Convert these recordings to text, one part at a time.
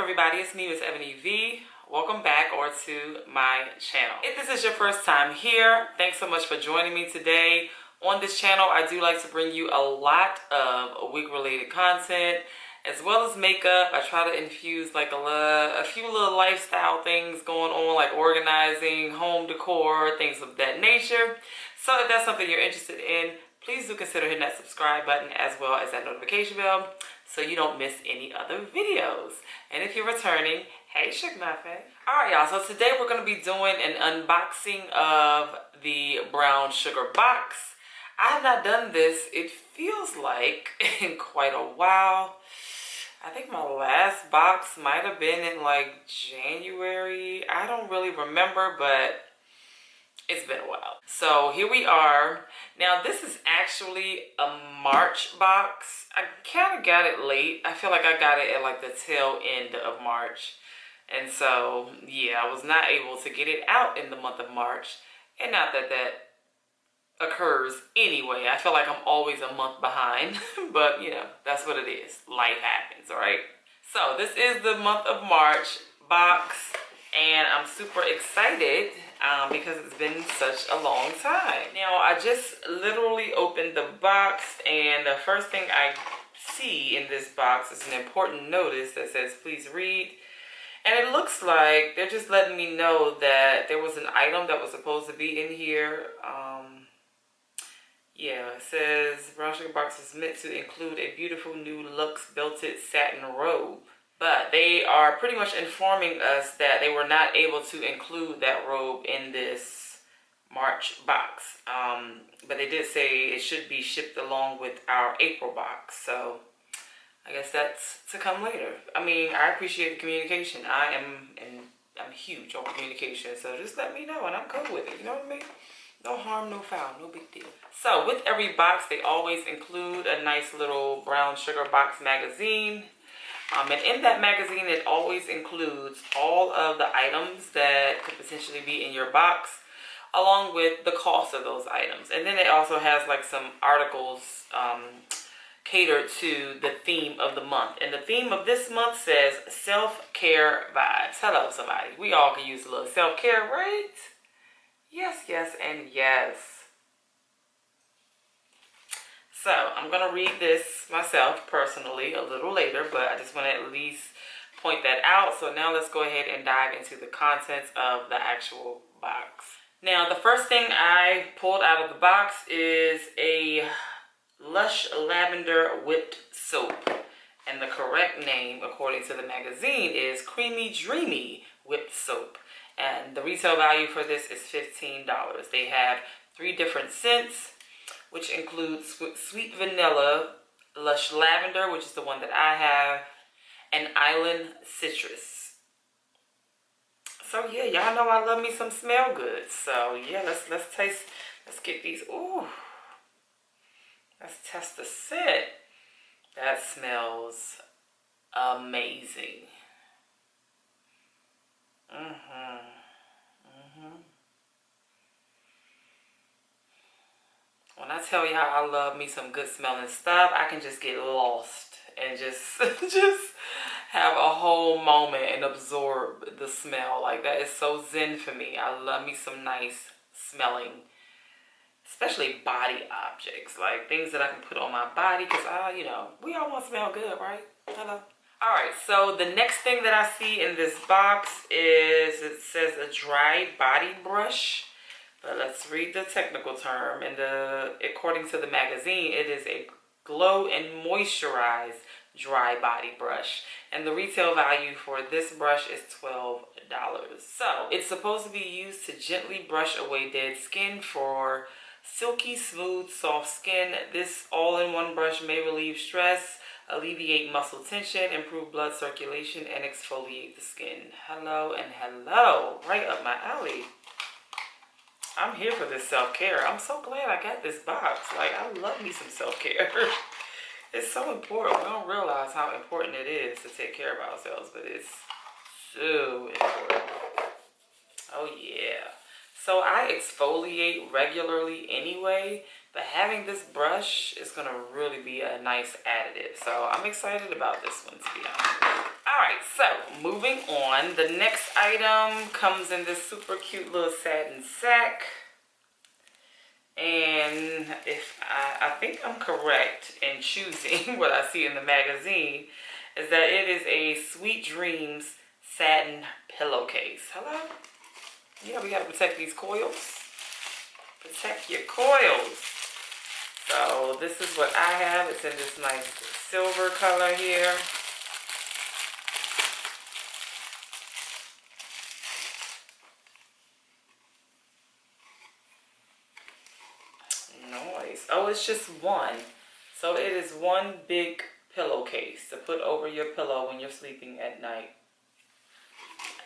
everybody? It's me, MsEbonyVee. Welcome back to my channel. If this is your first time here, thanks so much for joining me today. On this channel, I do like to bring you a lot of wig-related content, as well as makeup. I try to infuse like a few little lifestyle things going on, like organizing, home decor, things of that nature. So if that's something you're interested in, please do consider hitting that subscribe button as well as that notification bell so you don't miss any other videos. And if you're returning, hey, Shook Nothing. All right, y'all, so today we're gonna be doing an unboxing of the brown sugar box. I have not done this, it feels like, in quite a while. I think my last box might have been in like January. I don't really remember, but it's been a while. So here we are. Now this is actually a March box. I kind of got it late. I feel like I got it at like the tail end of March. And so, yeah, I was not able to get it out in the month of March. And not that that occurs anyway. I feel like I'm always a month behind. But, you know, that's what it is. Life happens, all right? So this is the month of March box. And I'm super excited because it's been such a long time. Now, I just literally opened the box, and the first thing I see in this box is an important notice that says, please read. And it looks like they're just letting me know that there was an item that was supposed to be in here. Yeah, it says, brown sugar box is meant to include a beautiful new luxe belted satin robe. But they are pretty much informing us that they were not able to include that robe in this March box. But they did say it should be shipped along with our April box. So I guess that's to come later. I mean, I appreciate the communication. I'm huge on communication. So just let me know and I'm cool with it. You know what I mean? No harm, no foul, no big deal. So with every box, they always include a nice little brown sugar box magazine. And in that magazine, it always includes all of the items that could potentially be in your box, along with the cost of those items. And then it also has like some articles catered to the theme of the month. And the theme of this month says self-care vibes. Hello, somebody. We all can use a little self-care, right? Yes, yes, and yes. So I'm going to read this myself personally a little later, but I just want to at least point that out. So now let's go ahead and dive into the contents of the actual box. Now, the first thing I pulled out of the box is a Lush Lavender Whipped Soap. And the correct name, according to the magazine, is Creamy Dreamy Whipped Soap. And the retail value for this is $15. They have 3 different scents, which includes sweet vanilla, lush lavender, which is the one that I have, and island citrus. So yeah, y'all know I love me some smell good. So yeah, let's taste. Let's get these. Ooh, let's test the scent. That smells amazing. When I tell y'all I love me some good smelling stuff, I can just get lost and just have a whole moment and absorb the smell. Like, that is so zen for me. I love me some nice smelling, especially body objects, like things that I can put on my body, because you know, we all want to smell good, right? Hello. All right, so the next thing that I see in this box is, it says a dry body brush. But let's read the technical term. And according to the magazine, it is a glow and moisturize dry body brush. And the retail value for this brush is $12. So it's supposed to be used to gently brush away dead skin for silky, smooth, soft skin. This all-in-one brush may relieve stress, alleviate muscle tension, improve blood circulation, and exfoliate the skin. Hello and hello. Right up my alley. I'm here for this self-care. I'm so glad I got this box. Like, I love me some self-care. It's so important. We don't realize how important it is to take care of ourselves, but it's so important. Oh, yeah. So I exfoliate regularly anyway, but having this brush is going to really be a nice additive. So I'm excited about this one, to be honest. Alright, so moving on. The next item comes in this super cute little satin sack. And if I think I'm correct in choosing what I see in the magazine, is that it is a Sweet Dreams satin pillowcase. Hello? Yeah, we gotta protect these coils. Protect your coils. So this is what I have. It's in this nice silver color here. Nice. Oh, it's just one. So it is one big pillowcase to put over your pillow when you're sleeping at night.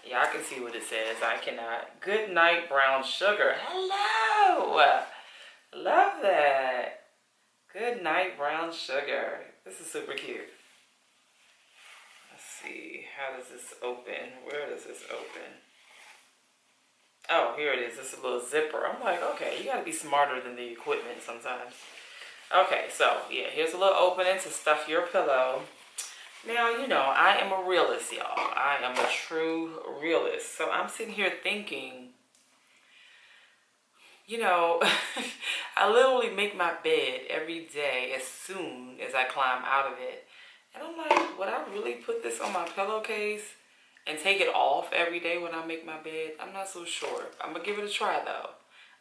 Yeah, I can see what it says. I cannot. Good night, brown sugar. Hello. Love that. Good night, brown sugar. This is super cute. Let's see. How does this open? Where does this open? Oh, here it is. It's a little zipper. I'm like, okay, you gotta be smarter than the equipment sometimes. Okay, so yeah, here's a little opening to stuff your pillow. Now, you know, I am a realist, y'all. I am a true realist. So I'm sitting here thinking, you know, I literally make my bed every day as soon as I climb out of it. And I'm like, would I really put this on my pillowcase and take it off every day when I make my bed? I'm not so sure. I'm gonna give it a try though.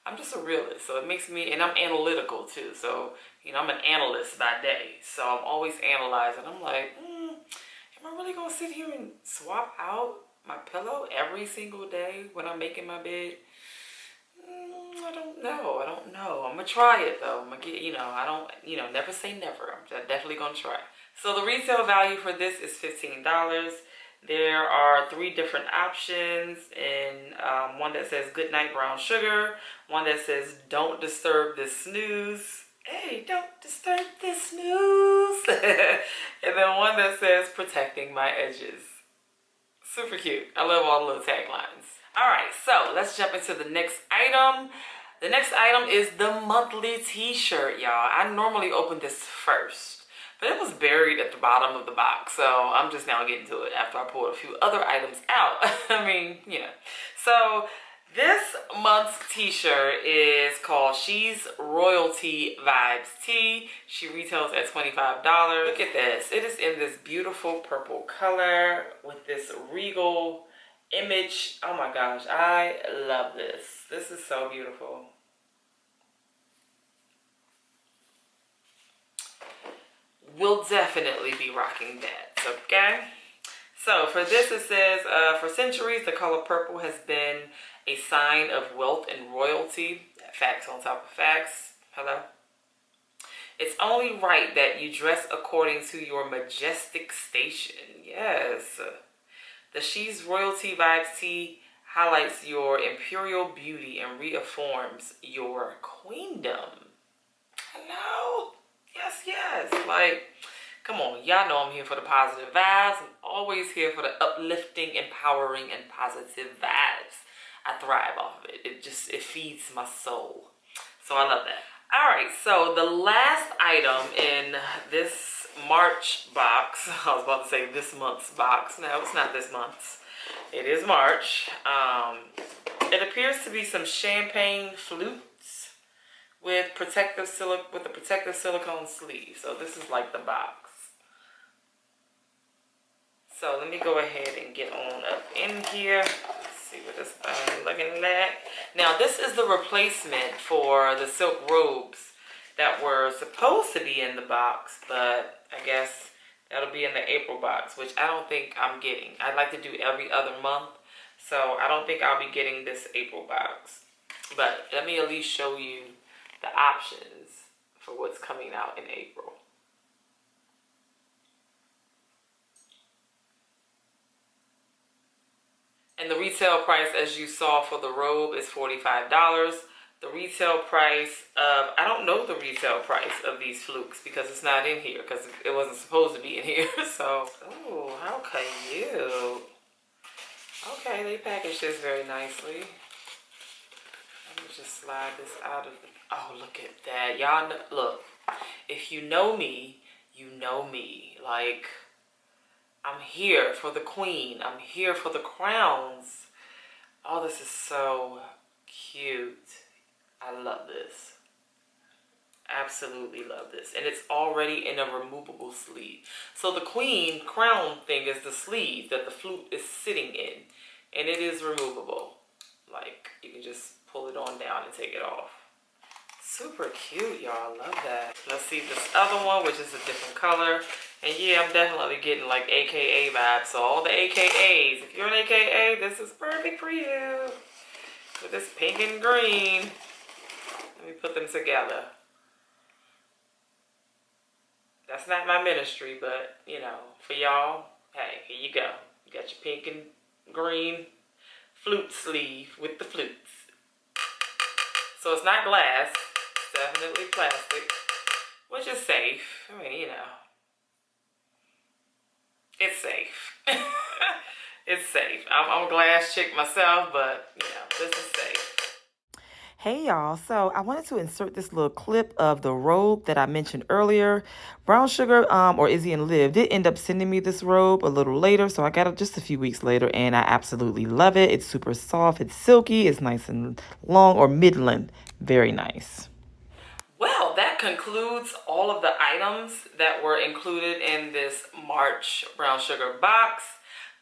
I'm just a realist, so it makes me, and I'm analytical too. So, you know, I'm an analyst by day. So I'm always analyzing. I'm like, am I really gonna sit here and swap out my pillow every single day when I'm making my bed? I don't know. I don't know. I'm gonna try it though. I'm gonna get, you know, I don't, you know, never say never. I'm definitely gonna try. So the retail value for this is $15. There are 3 different options, and one that says good night brown sugar, one that says don't disturb this snooze. Hey, don't disturb this snooze. And then one that says protecting my edges. Super cute. I love all the little taglines. All right, so let's jump into the next item. The next item is the monthly t-shirt, y'all. I normally open this first, but it was buried at the bottom of the box, so I'm just now getting to it after I pulled a few other items out. I mean, you know. So this month's t-shirt is called She's Royalty Vibes Tee. She retails at $25. Look at this. It is in this beautiful purple color with this regal image. Oh my gosh, I love this. This is so beautiful. We'll definitely be rocking that, okay? So for this it says, for centuries the color purple has been a sign of wealth and royalty. Facts on top of facts. Hello? It's only right that you dress according to your majestic station. Yes. The She's Royalty Vibes Tee highlights your imperial beauty and reaffirms your queendom. Hello? Yes, yes. Like, come on. Y'all know I'm here for the positive vibes. I'm always here for the uplifting, empowering, and positive vibes. I thrive off of it. It feeds my soul. So I love that. All right, so the last item in this March box, I was about to say this month's box. No, it's not this month's. It is March. It appears to be some champagne flutes with a protective silicone sleeve. So this is like the box. So let me go ahead and get on up in here. Let's see what this thing is looking like. Now this is the replacement for the silk robes that were supposed to be in the box, but I guess that'll be in the April box, which I don't think I'm getting. I'd like to do every other month, so I don't think I'll be getting this April box. But let me at least show you the options for what's coming out in April. And the retail price, as you saw for the robe, is $45. The retail price of, I don't know the retail price of these flukes because it's not in here because it wasn't supposed to be in here. So, oh, how cute. Okay, they packaged this very nicely. Let me just slide this out of the, oh, look at that. Y'all know, look, if you know me, you know me. Like, I'm here for the queen. I'm here for the crowns. Oh, this is so cute. I love this. Absolutely love this. And it's already in a removable sleeve. So the queen crown thing is the sleeve that the flute is sitting in. And it is removable. Like, you can just pull it on down and take it off. Super cute, y'all. Love that. Let's see this other one, which is a different color. And yeah, I'm definitely getting like AKA vibes. So all the AKAs, if you're an AKA, this is perfect for you. With this pink and green. Let me put them together. That's not my ministry, but, you know, for y'all, hey, here you go. You got your pink and green flute sleeve with the flutes. So it's not glass. It's definitely plastic, which is safe. I mean, you know, it's safe. It's safe. I'm a glass chick myself, but, you know, this is safe. Hey y'all, so I wanted to insert this little clip of the robe that I mentioned earlier. Brown Sugar or Izzy and Liv did end up sending me this robe a little later, so I got it just a few weeks later, and I absolutely love it. It's super soft, it's silky, it's nice and long or mid-length. Very nice. Well, that concludes all of the items that were included in this March Brown Sugar box.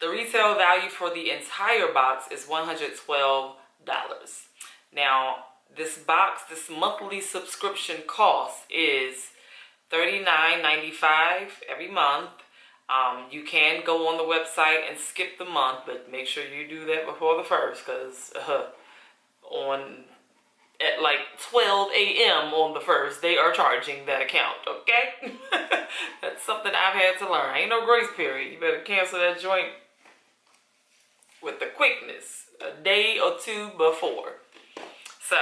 The retail value for the entire box is $112. Now, this box, this monthly subscription cost is $39.95 every month. You can go on the website and skip the month, but make sure you do that before the 1st, because at like 12 a.m. on the 1st, they are charging that account, okay? That's something I've had to learn. Ain't no grace period. You better cancel that joint with the quickness, a day or two before. So,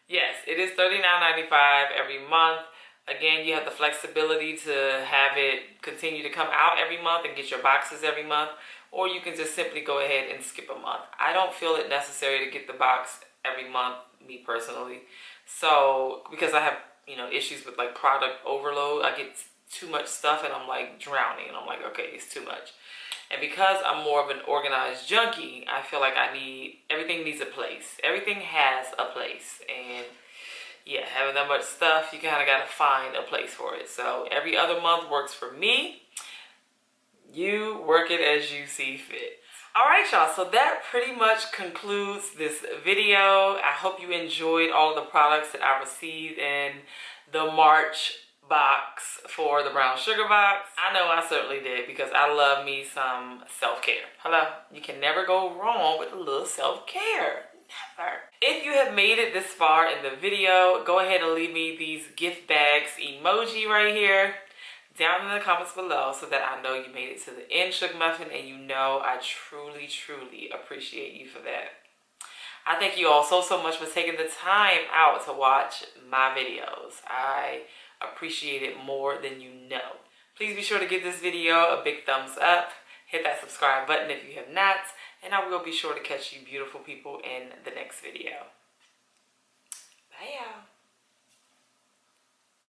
yes, it is $39.95 every month. Again, you have the flexibility to have it continue to come out every month and get your boxes every month, or you can just simply go ahead and skip a month. I don't feel it necessary to get the box every month, me personally. So, because I have, you know, issues with like product overload, I get too much stuff and I'm like drowning, and I'm like, okay, it's too much. And because I'm more of an organized junkie, I feel like everything needs a place. Everything has a place. And yeah, having that much stuff, you kind of got to find a place for it. So every other month works for me. You work it as you see fit. All right, y'all. So that pretty much concludes this video. I hope you enjoyed all of the products that I received in the March box for the Brown Sugar box. I know I certainly did, because I love me some self-care. Hello? You can never go wrong with a little self-care. Never. If you have made it this far in the video, go ahead and leave me these gift bags emoji right here down in the comments below, so that I know you made it to the end, Sugar Muffin, and you know I truly, truly appreciate you for that. I thank you all so much for taking the time out to watch my videos. I appreciate it more than you know. Please be sure to give this video a big thumbs up. Hit that subscribe button if you have not. And I will be sure to catch you beautiful people in the next video. Bye, y'all.